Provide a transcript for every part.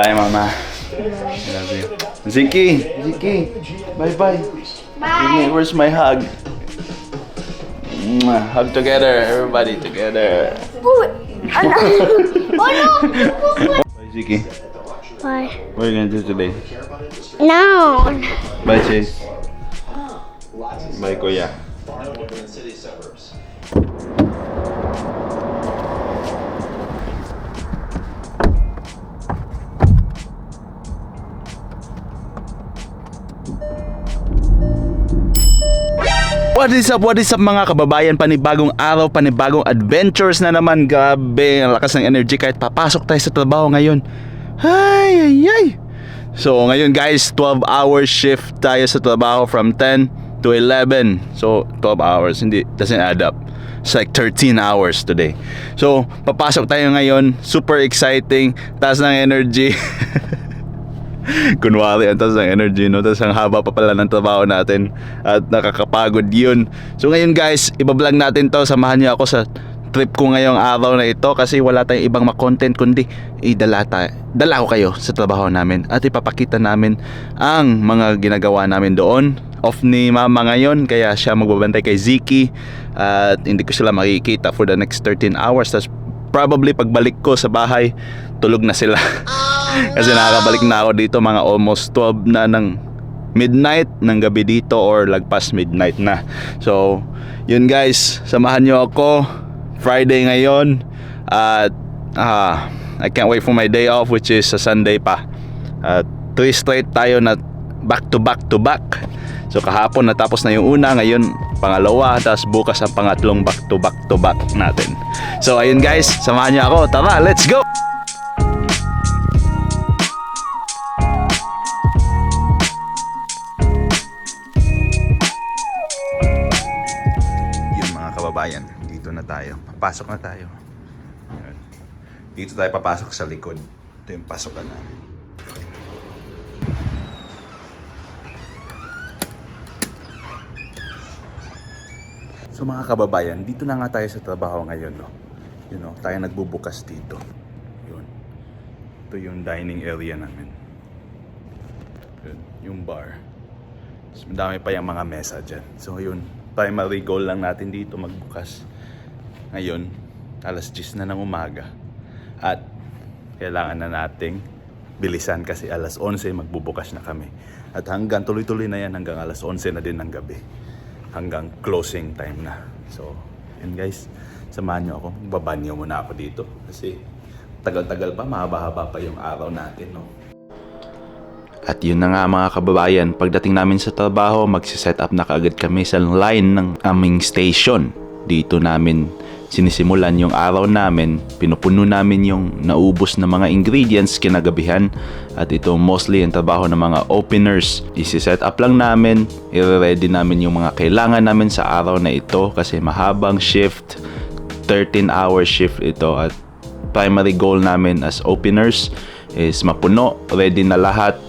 Bye, Mama. I love you. Ziki! Bye-bye. Bye. Where's my hug? Mwah. Hug together, everybody together. Ano? Oh no! Bye, Ziki. Bye. What are you gonna do today? No. Bye, Chase. Bye, Kuya. What is up mga kababayan? Panibagong araw, panibagong adventures na naman. Grabe, ang lakas ng energy kahit papasok tayo sa trabaho ngayon. Ay. So ngayon guys, 12-hour shift tayo sa trabaho from 10 to 11. So 12 hours, hindi, doesn't add up. It's like 13 hours today. So papasok tayo ngayon, super exciting, taas ng energy. Kunwari ang taas ng energy, no? Tapos ang haba pa pala ng trabaho natin at nakakapagod yun. So ngayon guys, ibablog natin to. Samahan niyo ako sa trip ko ngayong araw na ito kasi wala tayong ibang makontent kundi dala ko kayo sa trabaho namin at ipapakita namin ang mga ginagawa namin doon. Off ni Mama ngayon kaya siya magbabantay kay Ziki at hindi ko sila makikita for the next 13 hours. Tapos probably pagbalik ko sa bahay, tulog na sila. Kasi nakakabalik na ako dito mga almost 12 na ng midnight ng gabi dito or lagpas midnight na. So yun guys, samahan nyo ako. Friday ngayon at I can't wait for my day off which is sa Sunday pa. 3 straight tayo na back to back. So kahapon natapos na yung una, ngayon pangalawa, tapos bukas ang pangatlong back to back natin. So ayun guys, samahan nyo ako. Tara, let's go! Kababayan, dito na tayo. Papasok na tayo. Dito tayo papasok sa likod. Ito yung pasokan namin. So mga kababayan, dito na nga tayo sa trabaho ngayon, no? You know, tayo nagbubukas dito. Yun. Ito yung dining area namin. Yun, yung bar. Mas madami pa yung mga mesa dyan. So yun, primary goal lang natin dito magbukas ngayon alas 10 na ng umaga at kailangan na nating bilisan kasi alas 11 magbubukas na kami at hanggang tuloy-tuloy na yan hanggang alas 11 na din ng gabi hanggang closing time na. So yun guys, samahan nyo ako, babanyo muna ako dito kasi tagal-tagal pa, mahaba-haba pa yung araw natin, no? At yun na nga mga kababayan, pagdating namin sa trabaho, magsiset up na kaagad kami sa line ng aming station. Dito namin sinisimulan yung araw namin, pinupuno namin yung naubos na mga ingredients kinagabihan. At ito mostly ang trabaho ng mga openers. Isi-set up lang namin, i-ready namin yung mga kailangan namin sa araw na ito kasi mahabang shift, 13-hour shift ito. At primary goal namin as openers is mapuno, ready na lahat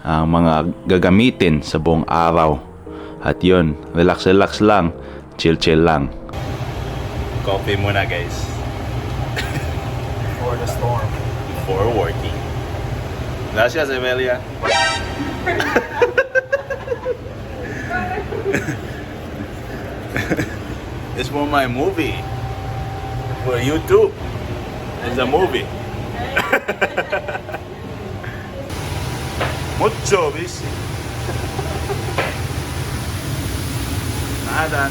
ang mga gagamitin sa buong araw. At yun, relax lang, chill lang. Coffee muna guys. For the storm. Before working. Gracias, Emelia. It's for my movie. For YouTube. It's a movie. Mucho busy. Nada.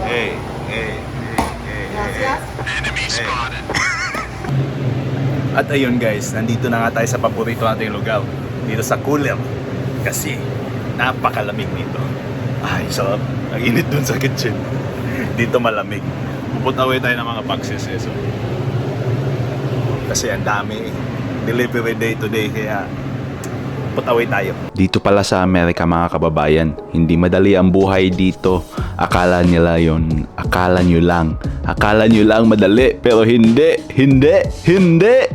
Hey. Gracias. Enemy spotted. At ayun guys, nandito na nga tayo sa paborito nating lugar. Dito sa cooler. Kasi napakalamig nito. Ay, sarap. Ang init dun sa kitchen. Dito malamig. Puput away tayo ng mga boxes eh. So, kasi ang dami delivery day to day kaya put away tayo. Dito pala sa Amerika mga kababayan, hindi madali ang buhay dito. Akala nyo lang madali, pero hindi.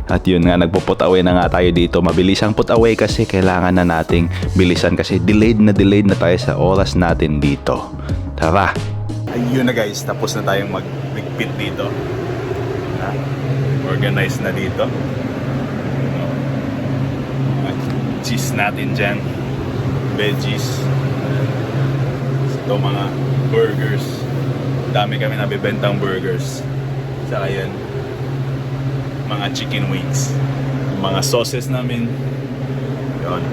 At yun nga, nagpo-put away na nga tayo dito. Mabilis ang put away kasi kailangan na nating bilisan kasi delayed na tayo sa oras natin dito. Tara! Ayun na guys, tapos na tayong magpit dito. Organized na dito. Cheese natin dyan. Veggies. Ito mga burgers. Dami kami nabibentang burgers. Saka yun, mga chicken wings. Mga sauces namin. Yun.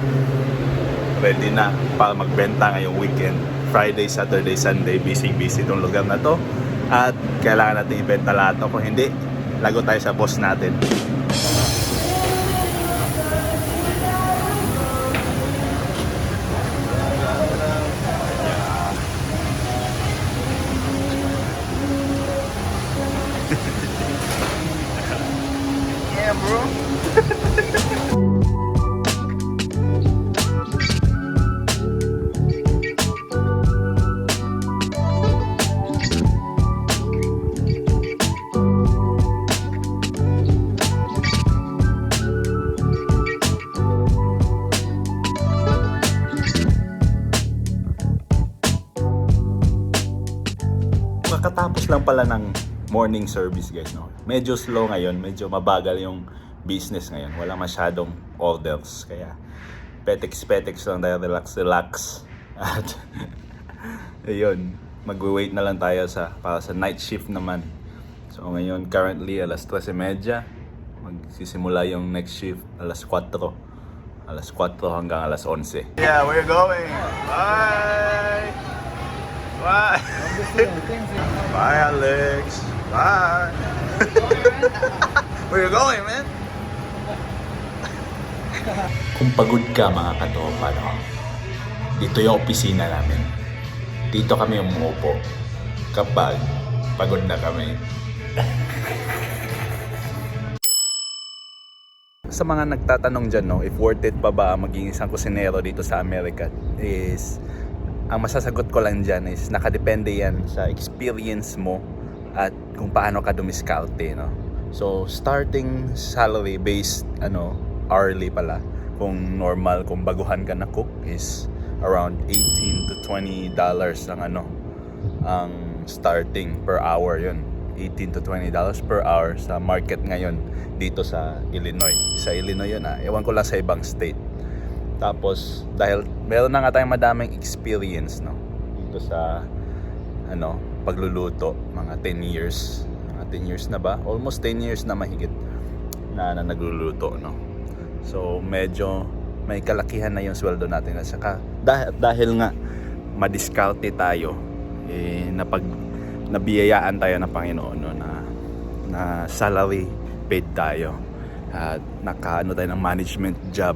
Ready na para magbenta ngayong weekend. Friday, Saturday, Sunday, busy itong lugar na to. At kailangan natin ibenta lahat to. Kung hindi, lago tayo sa boss natin. Yeah, bro. Kakatapos lang pala ng morning service guys, no? Medyo slow ngayon, medyo mabagal yung business ngayon. Wala masyadong orders, kaya petex lang tayo, relax. At ayun, magwe-wait na lang tayo para sa night shift naman. So ngayon currently alas 13:30, magsisimula yung next shift alas 4 hanggang alas 11. Yeah, we're going. Bye. Bye. Bye, Alex. Bye. Where you going, man? Kung pagod ka mga katopa, no? Dito yung opisina namin. Dito kami umuupo kapag pagod na kami. Sa mga nagtatanong dyan, no, if worth it pa ba maging isang kusinero dito sa Amerika, is ang masasagot ko lang dyan is nakadepende yan sa experience mo at kung paano ka dumiskarte, no? So starting salary based hourly pala, kung normal, kung baguhan ka na cook, is around $18 to $20 ang starting per hour. Yun, $18 to $20 per hour sa market ngayon dito sa Illinois. Sa Illinois yun, ewan ko lang sa ibang state. Tapos dahil meron na nga tayong madaming experience, no, dito sa pagluluto, mga 10 years na ba, almost 10 years na mahigit na nagluluto, no. So medyo may kalakihan na yung sweldo natin, at saka dahil nga madiskarte tayo, nabiyayaan tayo ng Panginoon, no, na salary paid tayo, at nakaano tayo ng management job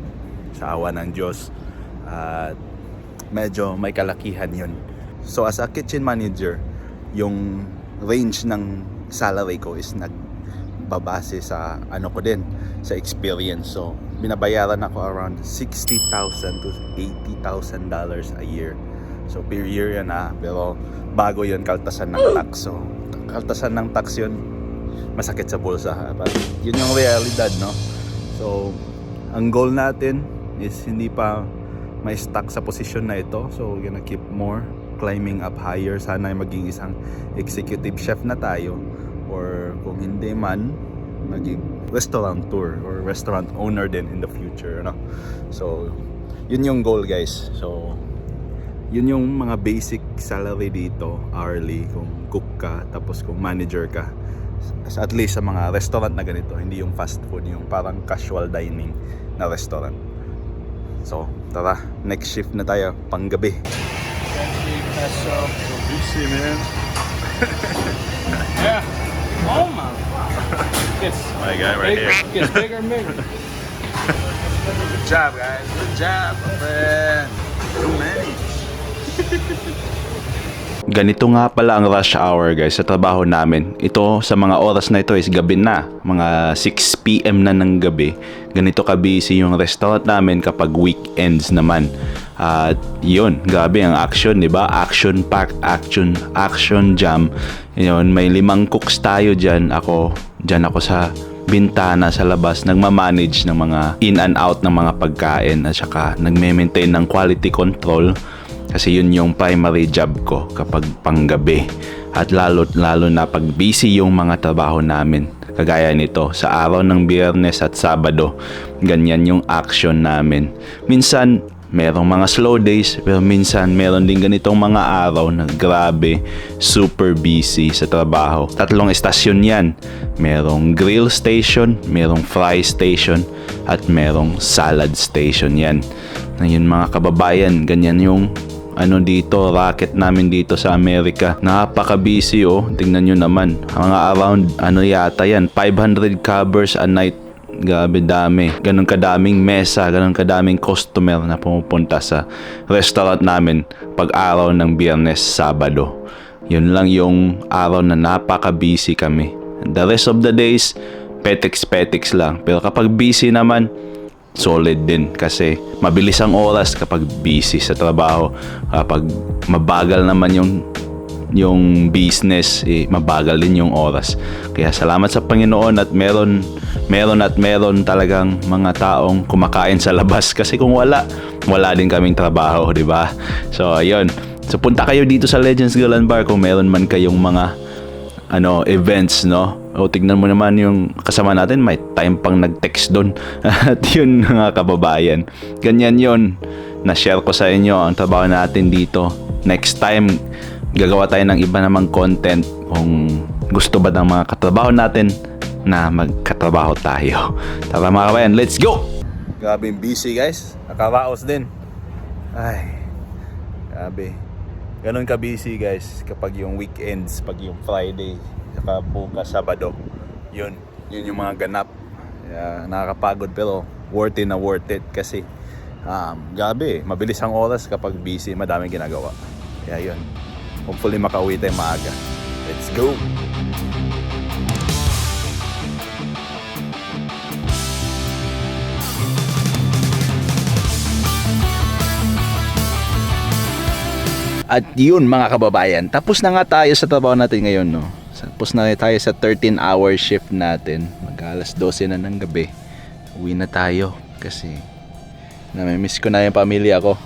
sa awa ng Diyos, at medyo may kalakihan yun. So as a kitchen manager, yung range ng salary ko is nagbabase sa ko din, sa experience. So binabayaran ako around $60,000 to $80,000 a year. So per year yan, pero bago yun kaltasan ng tax. So kaltasan ng tax yun, masakit sa bulsa, but yun yung realidad, no. So ang goal natin is hindi pa may stuck sa posisyon na ito. So we're gonna keep more, climbing up higher. Sana maging isang executive chef na tayo, or kung hindi man, maging restaurateur or restaurant owner din in the future, no? So yun yung goal guys. So yun yung mga basic salary dito hourly kung cook ka, tapos kung manager ka, at least sa mga restaurant na ganito, hindi yung fast food, yung parang casual dining na restaurant. So tara, next shift na tayo, panggabi. So busy, man. Yeah. Oh my God. My guy right here. Gets bigger and bigger. Good job guys, good job, my friend. Too many. Ganito nga pala ang rush hour guys sa trabaho namin. Ito sa mga oras na ito is gabi na, mga 6 PM na ng gabi. Ganito ka-busy yung restaurant namin kapag weekends naman. At yun, grabe ang action, di ba? Action packed, action jam. Yun, may 5 cooks tayo diyan. Ako sa bintana sa labas, nagma-manage ng mga in and out ng mga pagkain, at saka nagme-maintain ng quality control. Kasi yun yung primary job ko kapag panggabi. At lalo na pag busy yung mga trabaho namin. Kagaya nito, sa araw ng Biyernes at Sabado, ganyan yung action namin. Minsan, merong mga slow days, pero minsan meron din ganitong mga araw na grabe, super busy sa trabaho. 3 estasyon yan. Merong grill station, merong fry station, at merong salad station yan. Ngayon mga kababayan, ganyan yung dito, racket namin dito sa Amerika. Napaka-busy tingnan nyo naman. Mga around, yata yan, 500 covers a night. Grabe dami. Ganun kadaming mesa, ganun kadaming customer na pumupunta sa restaurant namin pag araw ng Biyernes, Sabado. Yun lang yung araw na napaka-busy kami. The rest of the days, petiks lang. Pero kapag busy naman, solid din kasi mabilis ang oras kapag busy sa trabaho. Kapag mabagal naman yung business, mabagal din yung oras. Kaya salamat sa Panginoon at meron talagang mga taong kumakain sa labas kasi kung wala din kaming trabaho, di ba? So ayun. So punta kayo dito sa Legends Grill and Bar kung meron man kayong mga events, no? O tignan mo naman yung kasama natin, may time pang nag-text doon. At yun mga kababayan, ganyan yun. Na-share ko sa inyo ang trabaho natin dito. Next time, gagawa tayo ng iba namang content kung gusto ba ng mga katrabaho natin na magkatrabaho tayo. Tara mga kababayan, let's go! Grabe yung busy guys, nakaraos din. Ay, grabe. Ganon ka busy guys kapag yung weekends, pag yung Friday, saka bukas Sabado. Yun yung mga ganap. Nakakapagod pero worth it kasi grabe, mabilis ang oras kapag busy, madaming ginagawa. Kaya yun, hopefully makauwi tayo maaga. Let's go! At yun mga kababayan, tapos na nga tayo sa trabaho natin ngayon, no? Tapos na tayo sa 13-hour shift natin. Mag-alas 12 na ng gabi. Uwi na tayo kasi namimiss ko na yung pamilya ko.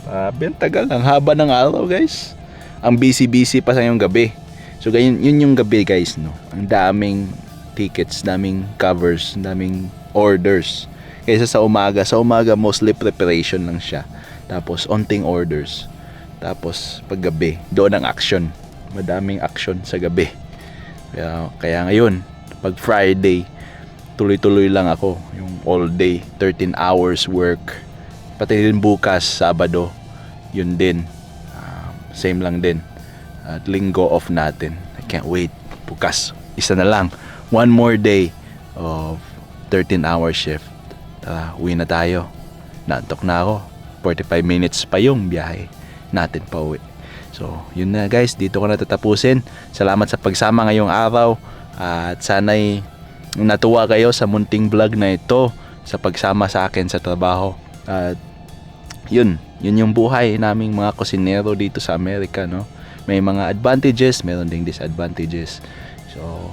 Ang tagal, ang haba ng araw guys. Ang busy pa sa yung gabi. So yun yung gabi guys, no? Ang daming tickets, daming covers, daming orders. Kaysa sa umaga mostly preparation lang siya. Tapos onting orders. Tapos paggabi, doon ang action. Madaming action sa gabi. Kaya ngayon, pag Friday, tuloy-tuloy lang ako. Yung all day, 13 hours work. Pati din bukas, Sabado, yun din. Same lang din. At Linggo off natin. I can't wait. Bukas, isa na lang. One more day of 13-hour shift. Tara, uwi na tayo. Naantok na ako. 45 minutes pa yung biyahe natin pa uwi. So, yun na guys, dito ko na tatapusin. Salamat sa pagsama ngayong araw at sana'y natuwa kayo sa munting vlog na ito sa pagsama sa akin sa trabaho. At yun yung buhay naming mga kusinero dito sa Amerika, no? May mga advantages, meron ding disadvantages. So,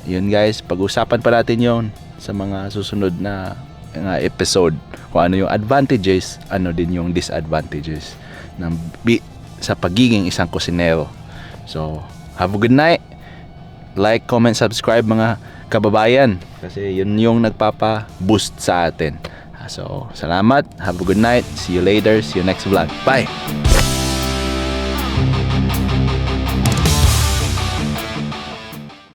yun guys, pag-usapan pa natin yun sa mga susunod na episode. Kung ano yung advantages, ano din yung disadvantages sa pagiging isang kusinero. So, have a good night. Like, comment, subscribe mga kababayan kasi yun yung nagpapa-boost sa atin. So, salamat. Have a good night. See you later. See you next vlog. Bye!